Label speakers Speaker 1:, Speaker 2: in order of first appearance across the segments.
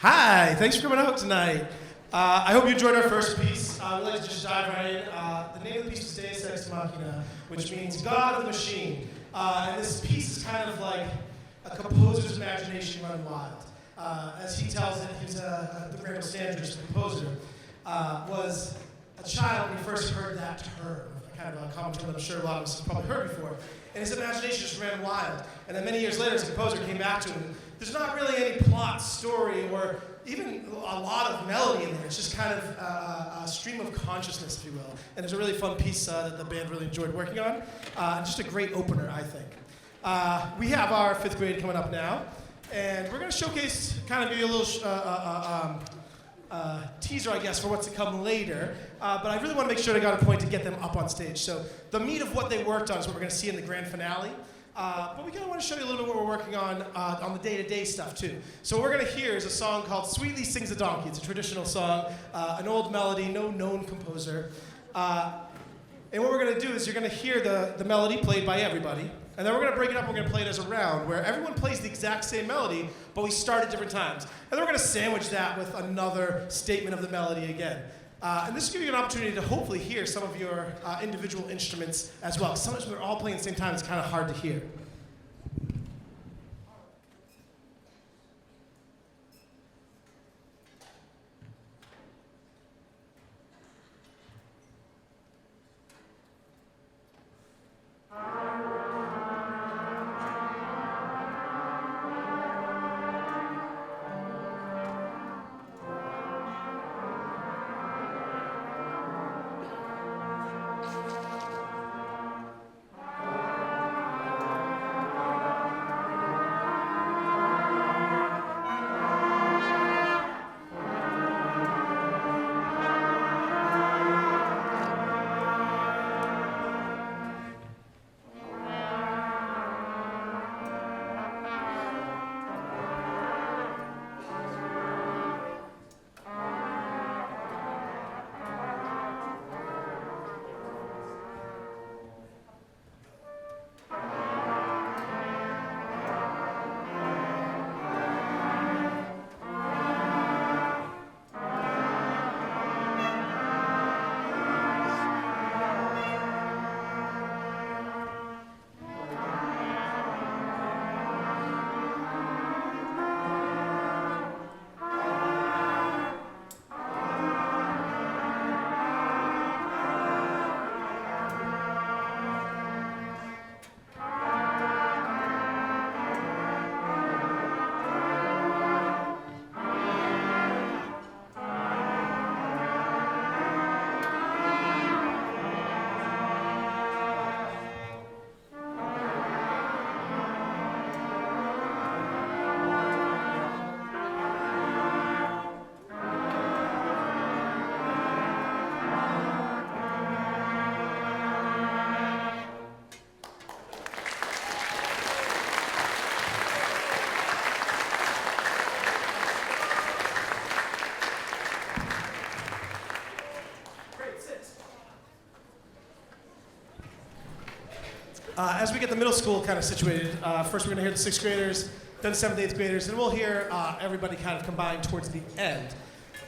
Speaker 1: Hi, thanks for coming out tonight. I hope you enjoyed our first piece. We'd like to just dive right in. The name of the piece is Deus Ex Machina, which means God of the Machine. And this piece is kind of like a composer's imagination run wild. As he tells it, he's the Randall Standridge, the composer, was a child when he first heard that term, kind of a common term that I'm sure a lot of us have probably heard before. And his imagination just ran wild. And then many years later, as a composer came back to him, there's not really any plot, story, or even a lot of melody in there. It's just kind of a stream of consciousness, if you will. And it's a really fun piece that the band really enjoyed working on. Just a great opener, I think. We have our fifth grade coming up now, and we're going to showcase, kind of give you a little teaser, I guess, for what's to come later. But I really want to make sure I got a point to get them up on stage. So the meat of what they worked on is what we're going to see in the grand finale. But we kind of want to show you a little bit what we're working on the day-to-day stuff, too. So what we're going to hear is a song called Sweetly Sings a Donkey. It's a traditional song, an old melody, no known composer. And what we're going to do is you're going to hear the melody played by everybody. And then we're going to break it up, we're going to play it as a round, where everyone plays the exact same melody, but we start at different times. And then we're going to sandwich that with another statement of the melody again. And this will give you an opportunity to hopefully hear some of your individual instruments as well. Sometimes when they're all playing at the same time, it's kind of hard to hear. As we get the middle school kind of situated, first we're going to hear the sixth graders, then seventh, eighth graders, and we'll hear everybody kind of combined towards the end.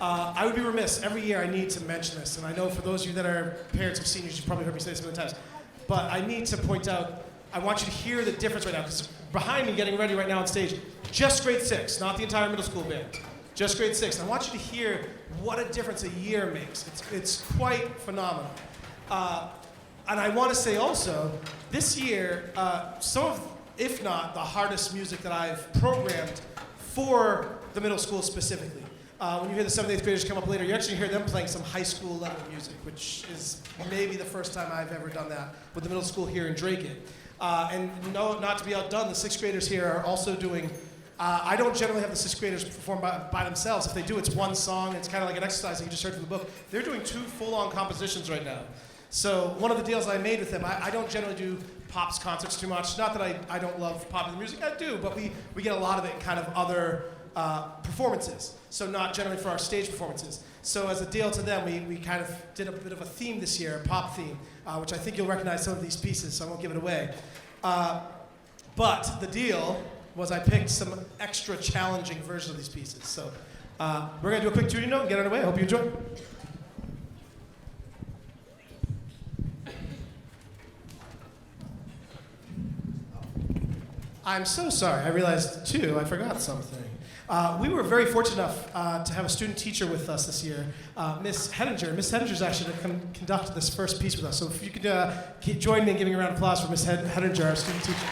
Speaker 1: I would be remiss, every year I need to mention this, and I know for those of you that are parents of seniors, you've probably heard me say this a million times, but I need to point out, I want you to hear the difference right now, because behind me, getting ready right now on stage, just grade 6, not the entire middle school band, just grade 6. I want you to hear what a difference a year makes. It's quite phenomenal. And I want to say also, this year, some of, if not the hardest music that I've programmed for the middle school specifically. When you hear the 7th, 8th graders come up later, you actually hear them playing some high school level music, which is maybe the first time I've ever done that with the middle school here in Dracut. And no, not to be outdone, the 6th graders here are also doing, I don't generally have the 6th graders perform by themselves. If they do, it's one song. It's kind of like an exercise that you just heard from the book. They're doing 2 full-on compositions right now. So one of the deals I made with them, I don't generally do Pops concerts too much. Not that I don't love popular music, I do, but we get a lot of it in kind of other performances. So not generally for our stage performances. So as a deal to them, we kind of did a bit of a theme this year, a pop theme, which I think you'll recognize some of these pieces, so I won't give it away. But the deal was I picked some extra challenging versions of these pieces. So We're going to do a quick tuning note and get underway. I hope you enjoy. I'm so sorry. I realized, too, I forgot something. We were very fortunate enough to have a student teacher with us this year, Miss Hedinger. Miss Hedinger is actually going to conduct this first piece with us. So if you could join me in giving a round of applause for Miss Hedinger, our student teacher.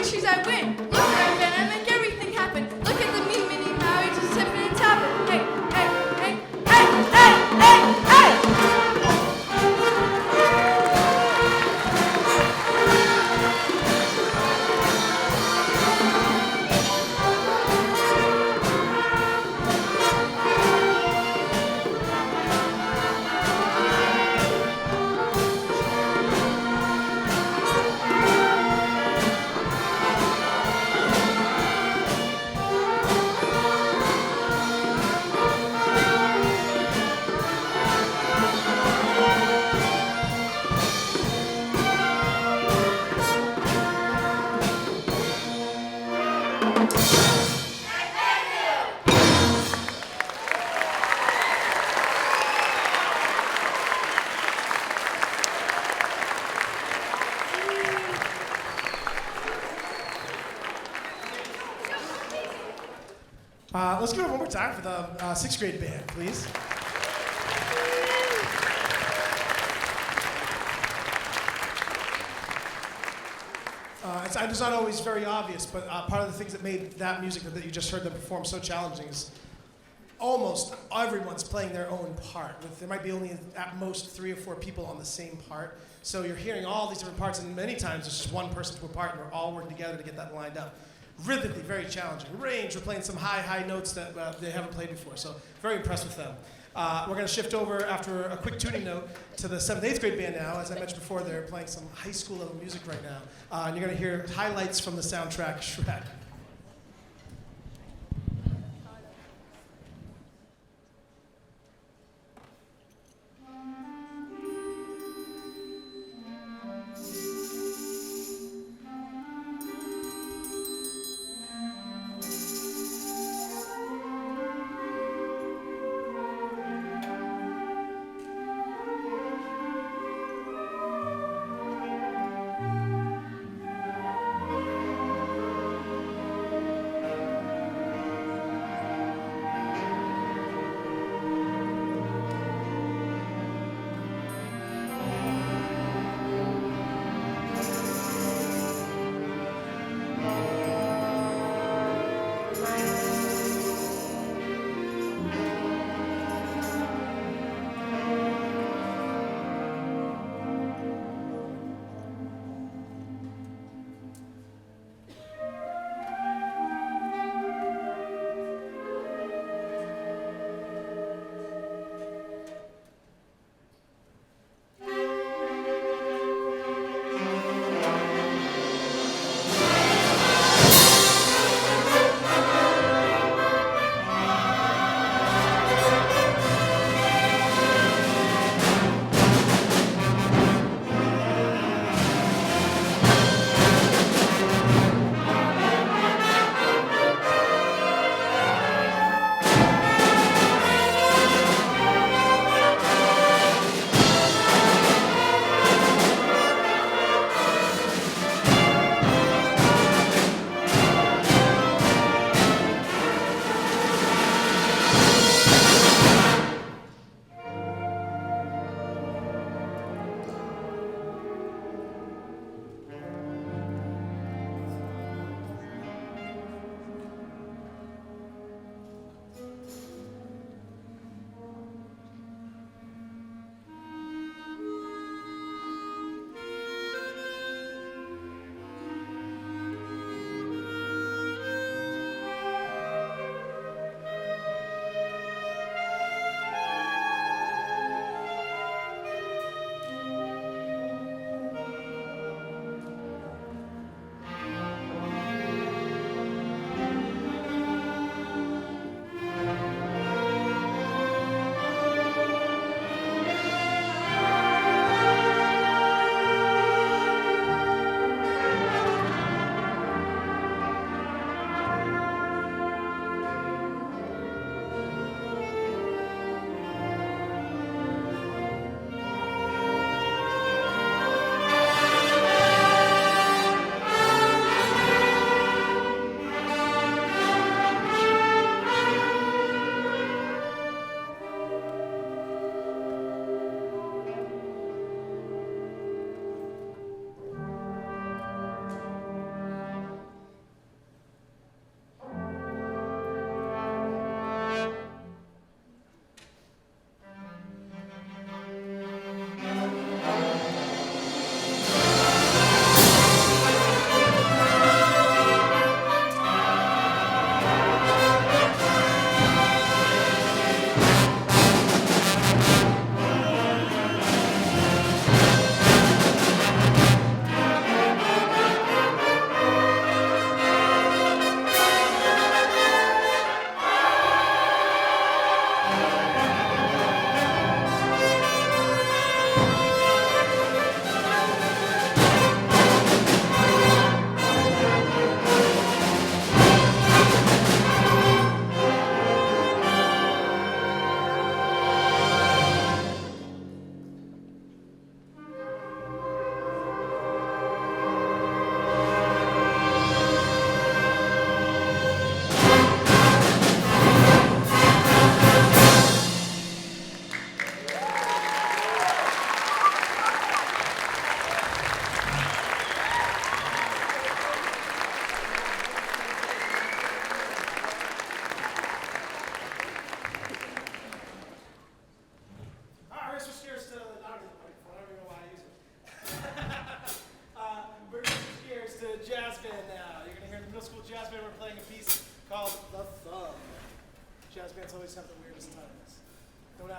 Speaker 2: issues I win. Look where I've been, I make everything happen. Look at the me, mini, Maui, just tipping and tapping. Hey, hey, hey, hey, hey, hey, hey!
Speaker 1: Let's give it one more time for the sixth grade band, please. It's not always very obvious, but part of the things that made that music that you just heard them perform so challenging is almost everyone's playing their own part. There might be only at most 3 or 4 people on the same part. So you're hearing all these different parts, and many times it's just one person to a part, and we're all working together to get that lined up. Rhythmically, very challenging. Range, we're playing some high notes that they haven't played before, so very impressed with them. We're going to shift over after a quick tuning note to the 7th, 8th grade band now. As I mentioned before, they're playing some high school level music right now. And you're going to hear highlights from the soundtrack, Shrek.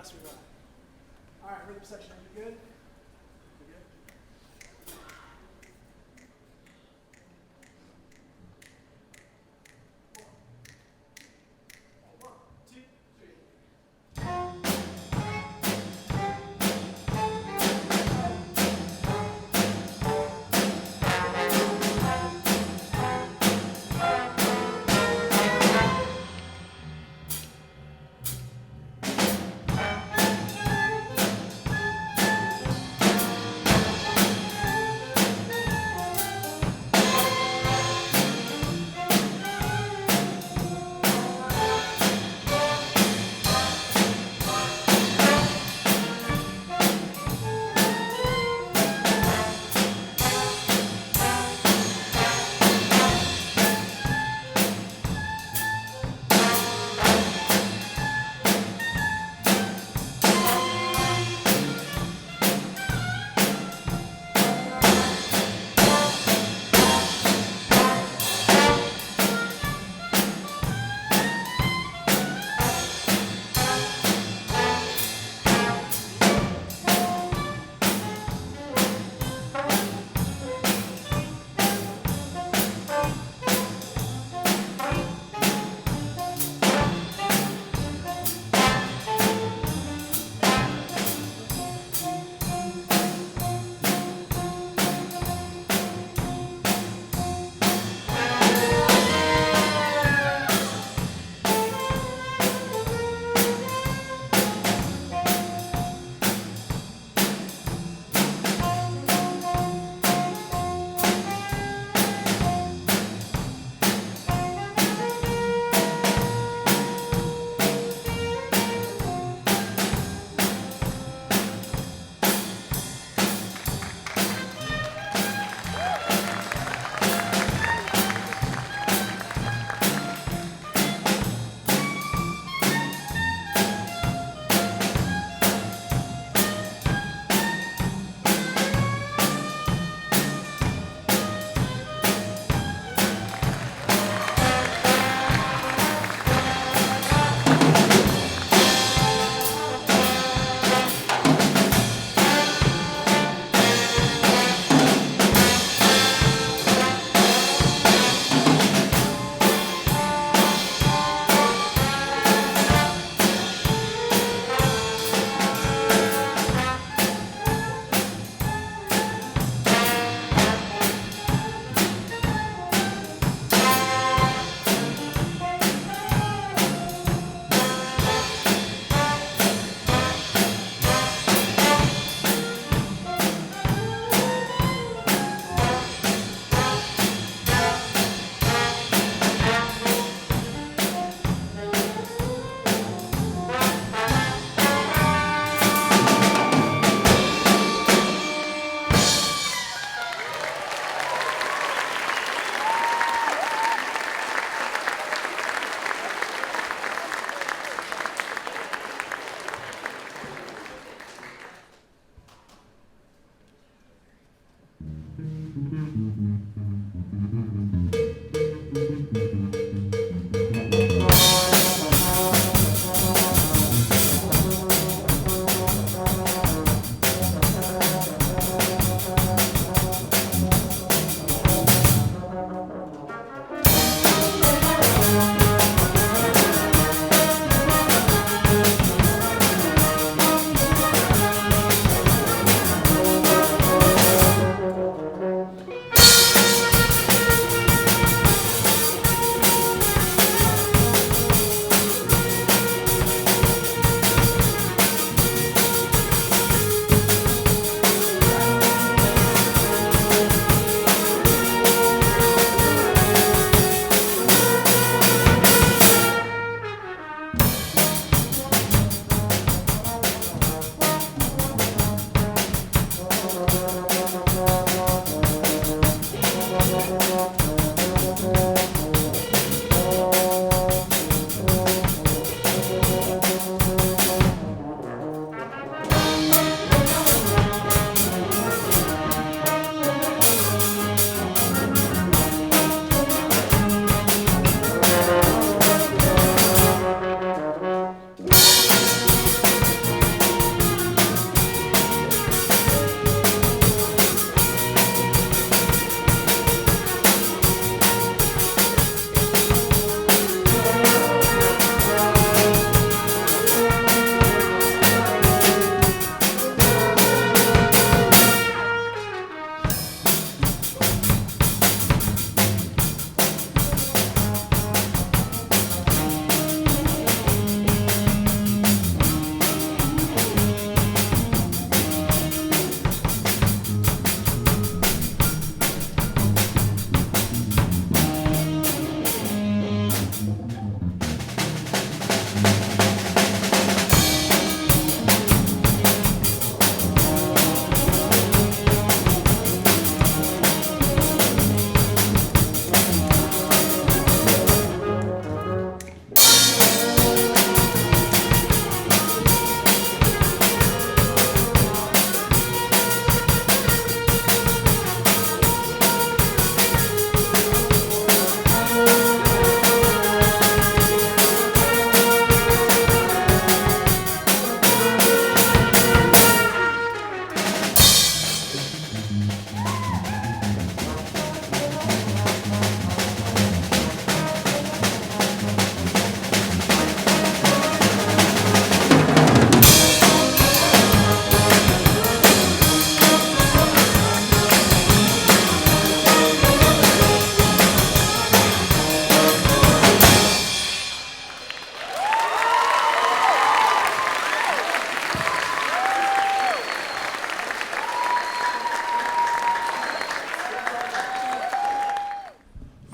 Speaker 3: last we got. All right, rhythm section, are you good? You good? One, two, three.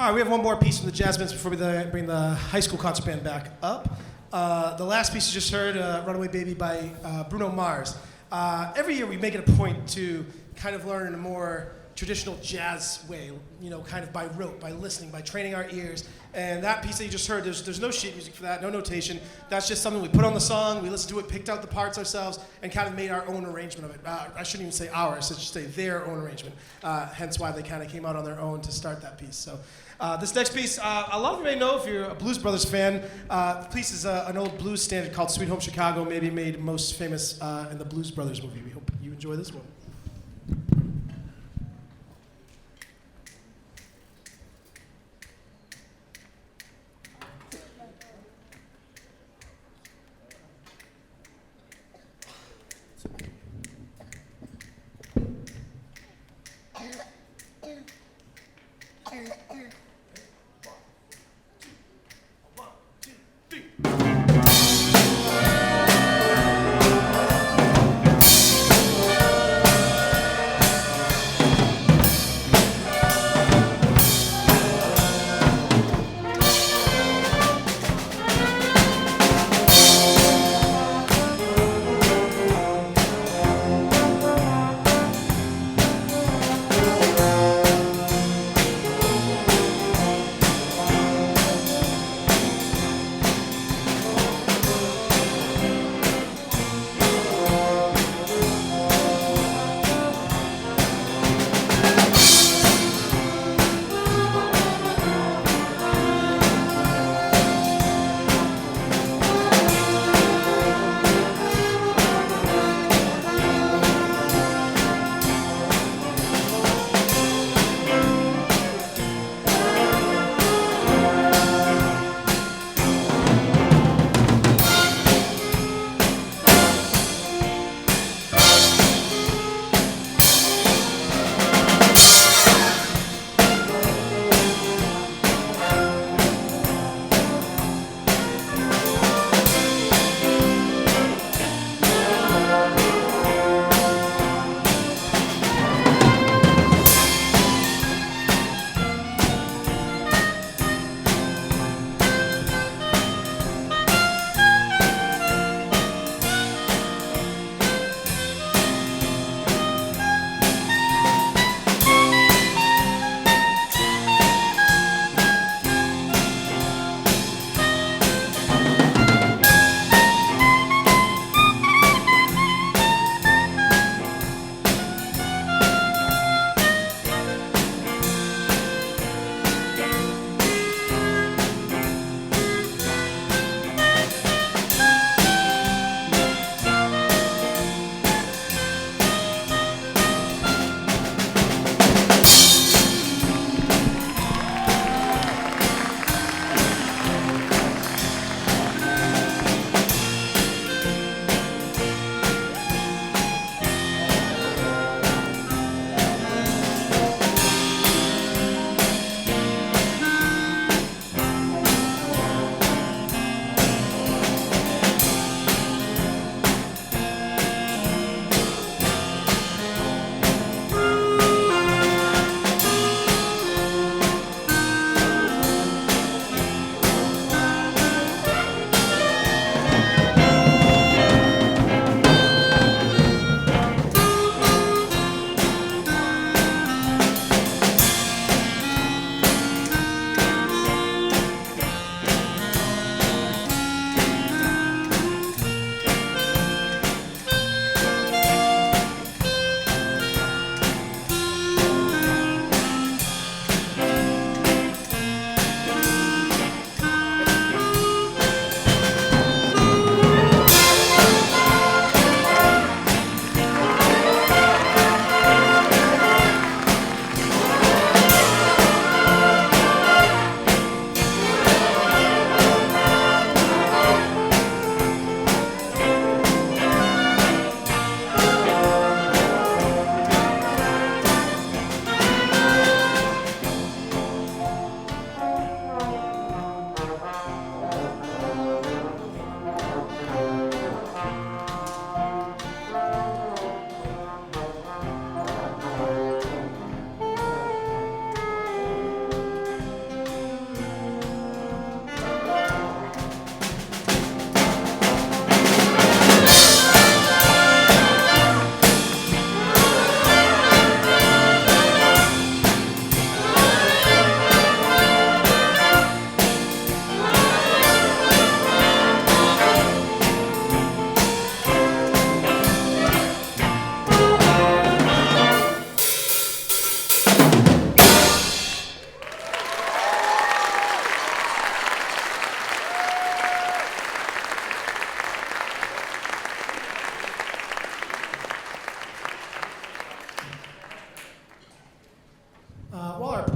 Speaker 1: All right, we have one more piece from the jazz bands before we bring the high school concert band back up. The last piece you just heard, Runaway Baby by Bruno Mars. Every year we make it a point to kind of learn in a more traditional jazz way, you know, kind of by rote, by listening, by training our ears. And that piece that you just heard, there's no sheet music for that, no notation. That's just something we put on the song, we listened to it, picked out the parts ourselves, and kind of made our own arrangement of it. I shouldn't even say ours, I should say their own arrangement. Hence why they kind of came out on their own to start that piece. So this next piece, a lot of you may know if you're a Blues Brothers fan. The piece is an old blues standard called Sweet Home Chicago, maybe made most famous in the Blues Brothers movie. We hope you enjoy this one.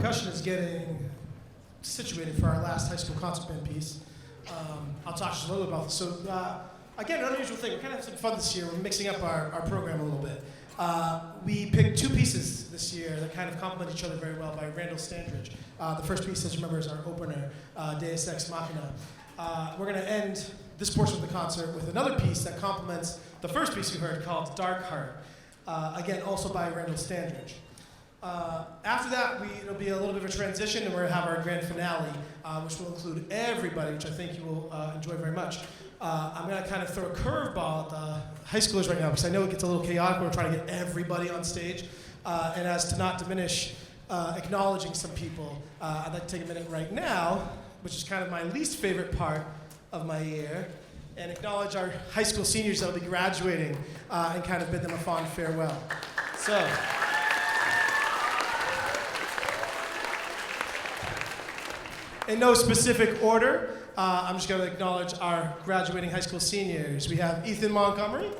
Speaker 1: percussion is getting situated for our last high school concert band piece. I'll talk just a little about this. So, again, an unusual thing. We're kind of having some fun this year. We're mixing up our program a little bit. We picked two pieces this year that kind of complement each other very well by Randall Standridge. The first piece, as you remember, is our opener, Deus Ex Machina. We're going to end this portion of the concert with another piece that complements the first piece we heard called Dark Heart. Again, also by Randall Standridge. After that, it'll be a little bit of a transition, and we're going to have our grand finale, which will include everybody, which I think you will enjoy very much. I'm going to kind of throw a curveball at the high schoolers right now, because I know it gets a little chaotic when we're trying to get everybody on stage. And as to not diminish acknowledging some people, I'd like to take a minute right now, which is kind of my least favorite part of my year, and acknowledge our high school seniors that will be graduating and kind of bid them a fond farewell. So. In no specific order, I'm just going to acknowledge our graduating high school seniors. We have Ethan Montgomery.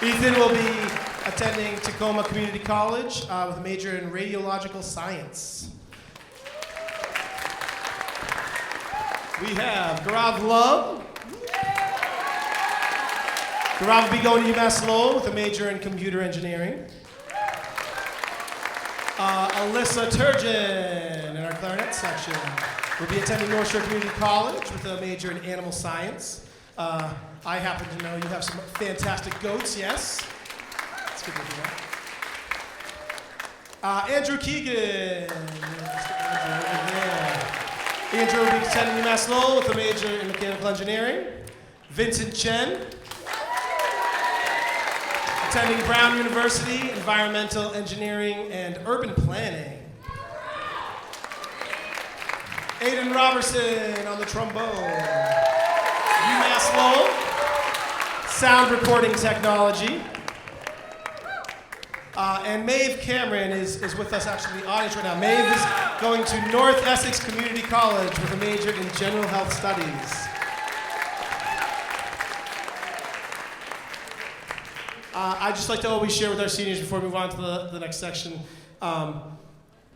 Speaker 1: Ethan will be attending Tacoma Community College with a major in radiological science. We have Gaurav Love. Gaurav will be going to UMass Lowell with a major in computer engineering. Alyssa Turgeon in our clarinet section will be attending North Shore Community College with a major in animal science. I happen to know you have some fantastic goats, yes? That's good to hear. Andrew Keegan. Andrew will be attending UMass Lowell with a major in mechanical engineering. Vincent Chen. Attending Brown University, Environmental Engineering and Urban Planning. Aiden Robertson on the trombone. UMass Lowell, Sound Recording Technology. And Maeve Cameron is with us actually in the audience right now. Maeve is going to North Essex Community College with a major in General Health Studies. I'd just like to always share with our seniors before we move on to the next section,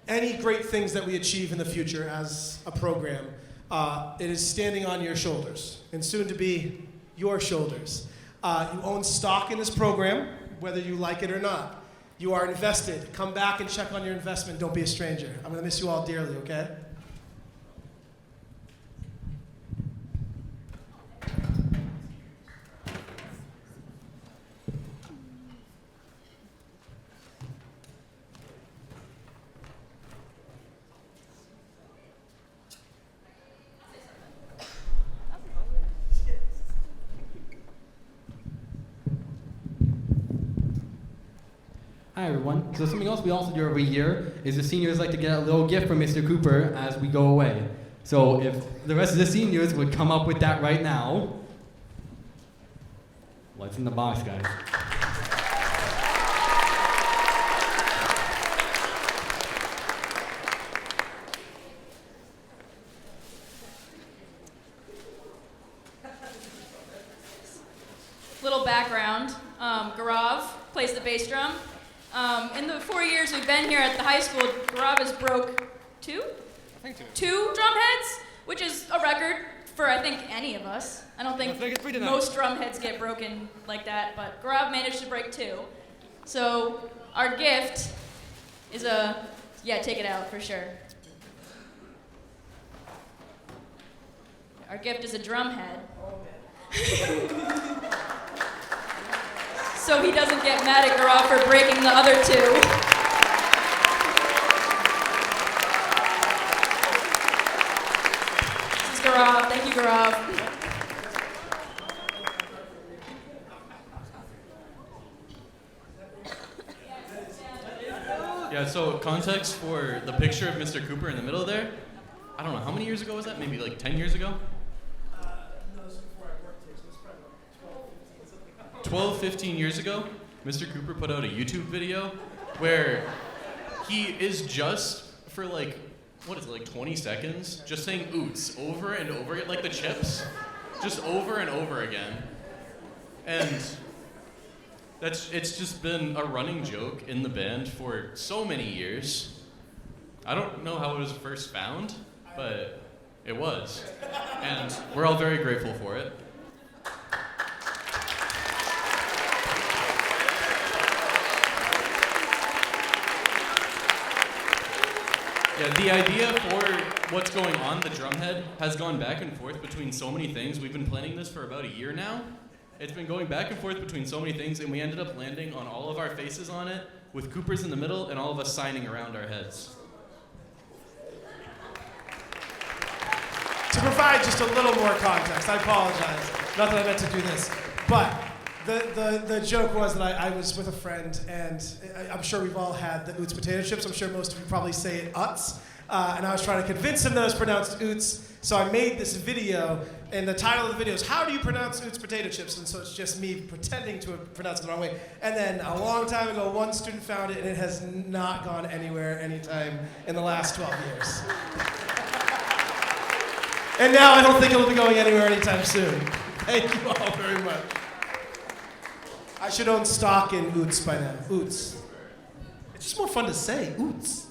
Speaker 1: any great things that we achieve in the future as a program, it is standing on your shoulders, and soon to be your shoulders. You own stock in this program, whether you like it or not. You are invested. Come back and check on your investment. Don't be a stranger. I'm going to miss you all dearly, okay?
Speaker 4: Hi everyone. So something else we also do every year is the seniors like to get a little gift from Mr. Cooper as we go away. So if the rest of the seniors would come up with that right now. What's in the box, guys?
Speaker 2: Little background, Gaurav plays the bass drum. In the 4 years we've been here at the high school, Gaurav has broke two drum heads, which is a record for, I think, any of us. I don't think most drum heads get broken like that, but Gaurav managed to break two. So our gift is take it out for sure. Our gift is a drum head. So he doesn't get mad at Gaurav for breaking the other two. This is Gaurav. Thank you, Gaurav.
Speaker 5: Yeah, so context for the picture of Mr. Cooper in the middle there, I don't know, how many years ago was that? Maybe like 10 years ago?
Speaker 1: No, this was before I worked here, so it was probably like 12, 15, something.
Speaker 5: 12, 15 years ago, Mr. Cooper put out a YouTube video where he is just, for like, what is it, like 20 seconds, just saying oots over and over again, like the chips, just over and over again. And It's just been a running joke in the band for so many years. I don't know how it was first found, but it was. And we're all very grateful for it. Yeah, the idea for what's going on, the drumhead, has gone back and forth between so many things. We've been planning this for about a year now. It's been going back and forth between so many things, and we ended up landing on all of our faces on it, with Cooper's in the middle and all of us signing around our heads.
Speaker 1: To provide just a little more context, I apologize. Not that I meant to do this, but the joke was that I was with a friend, and I'm sure we've all had the Oots potato chips. I'm sure most of you probably say it Uts. And I was trying to convince him that it was pronounced Oots. So I made this video, and the title of the video is "How do you pronounce Oots potato chips?" And so it's just me pretending to pronounce it the wrong way. And then a long time ago, one student found it, and it has not gone anywhere anytime in the last 12 years. And now I don't think it'll be going anywhere anytime soon. Thank you all very much. I should own stock in Oots by now. Oots. It's just more fun to say, Oots.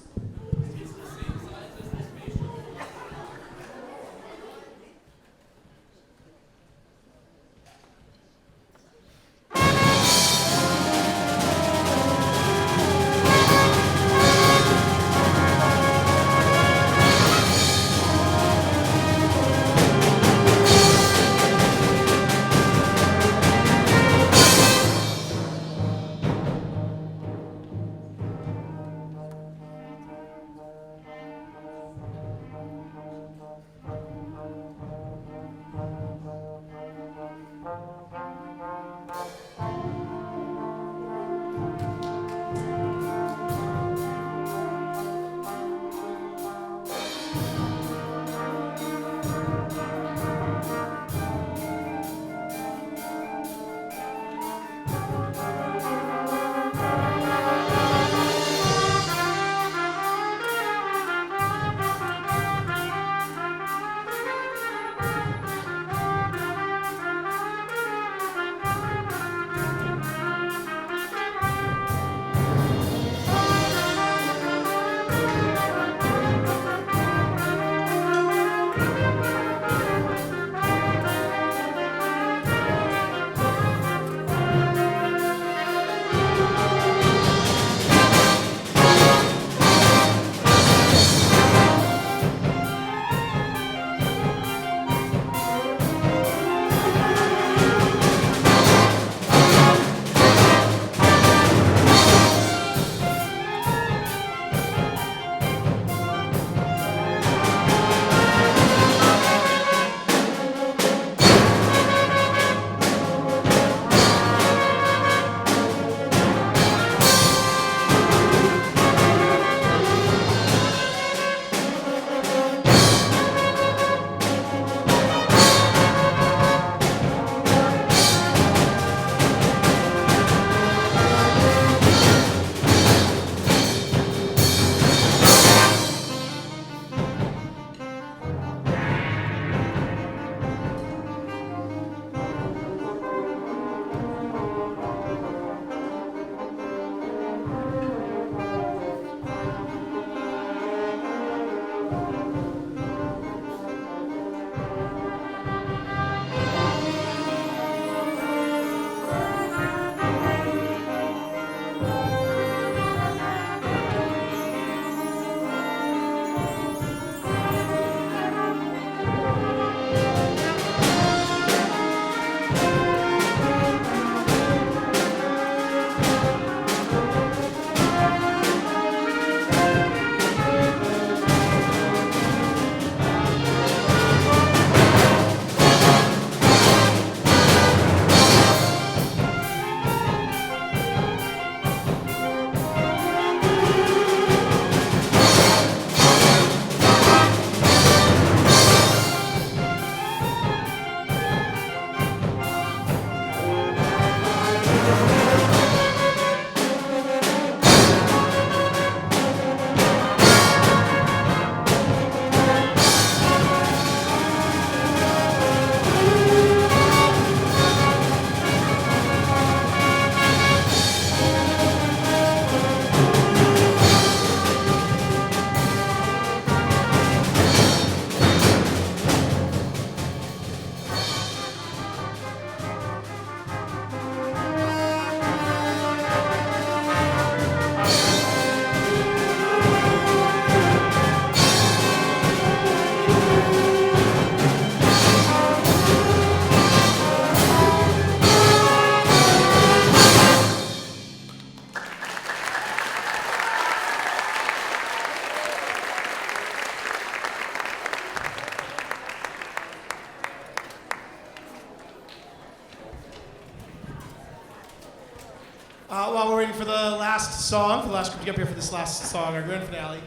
Speaker 1: the last song, for the last group to get up here for this last song, our grand finale,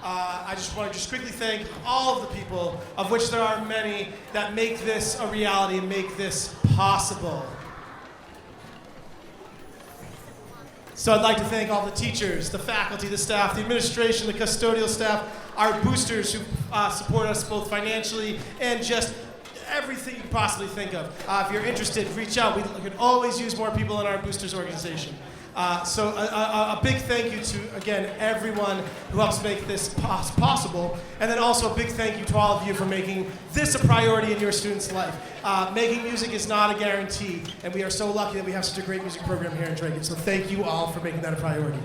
Speaker 1: I just want to just quickly thank all of the people, of which there are many, that make this a reality and make this possible. So I'd like to thank all the teachers, the faculty, the staff, the administration, the custodial staff, our boosters who support us both financially and just everything you can possibly think of. If you're interested, reach out. We could always use more people in our boosters organization. So a big thank you to, again, everyone who helps make this possible. And then also a big thank you to all of you for making this a priority in your students' life. Making music is not a guarantee, and we are so lucky that we have such a great music program here in Dracut. So thank you all for making that a priority.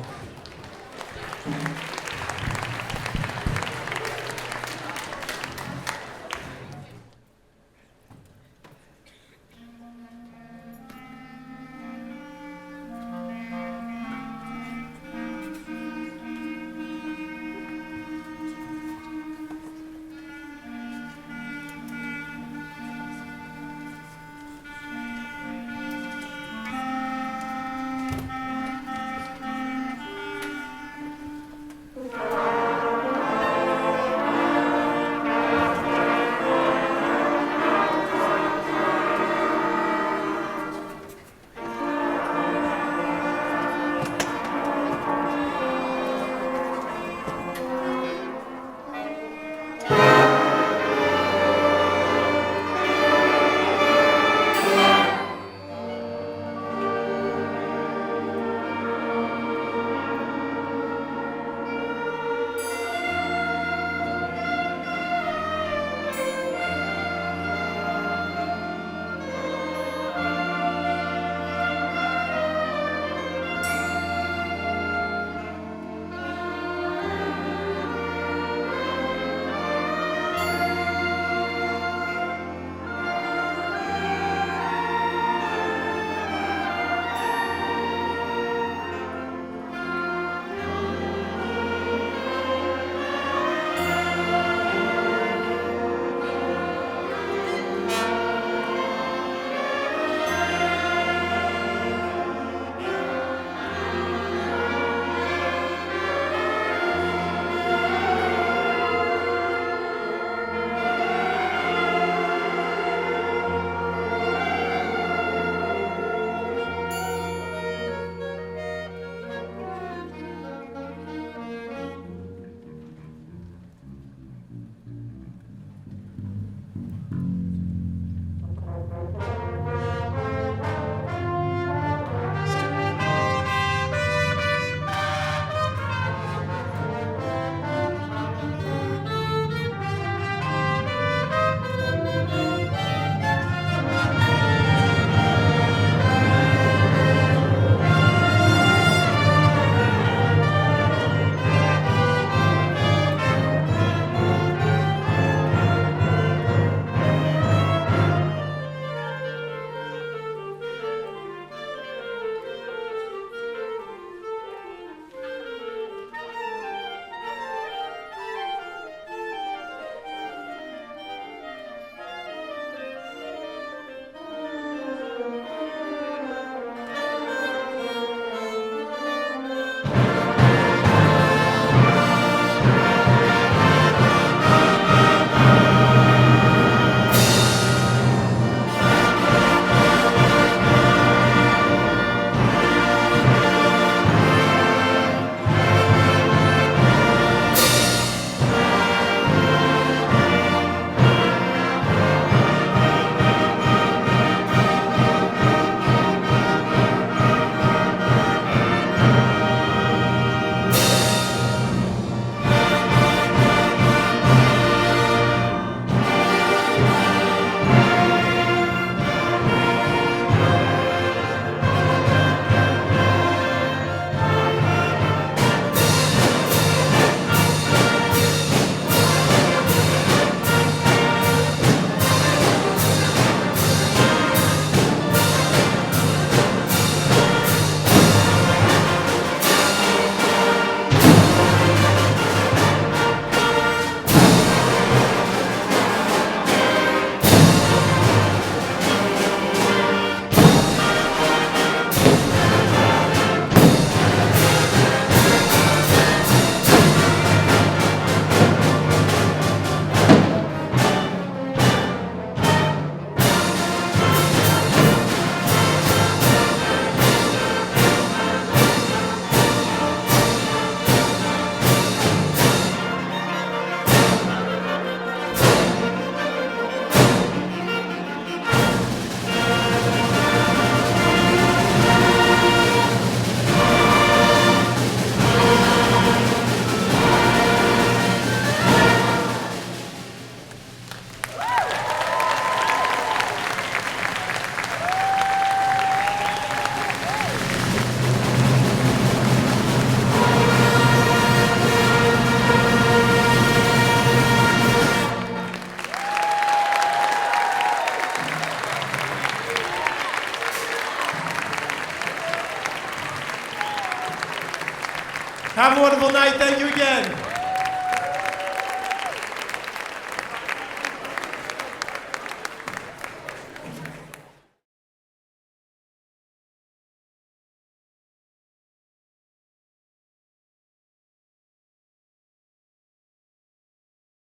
Speaker 1: Have a wonderful night. Thank you again.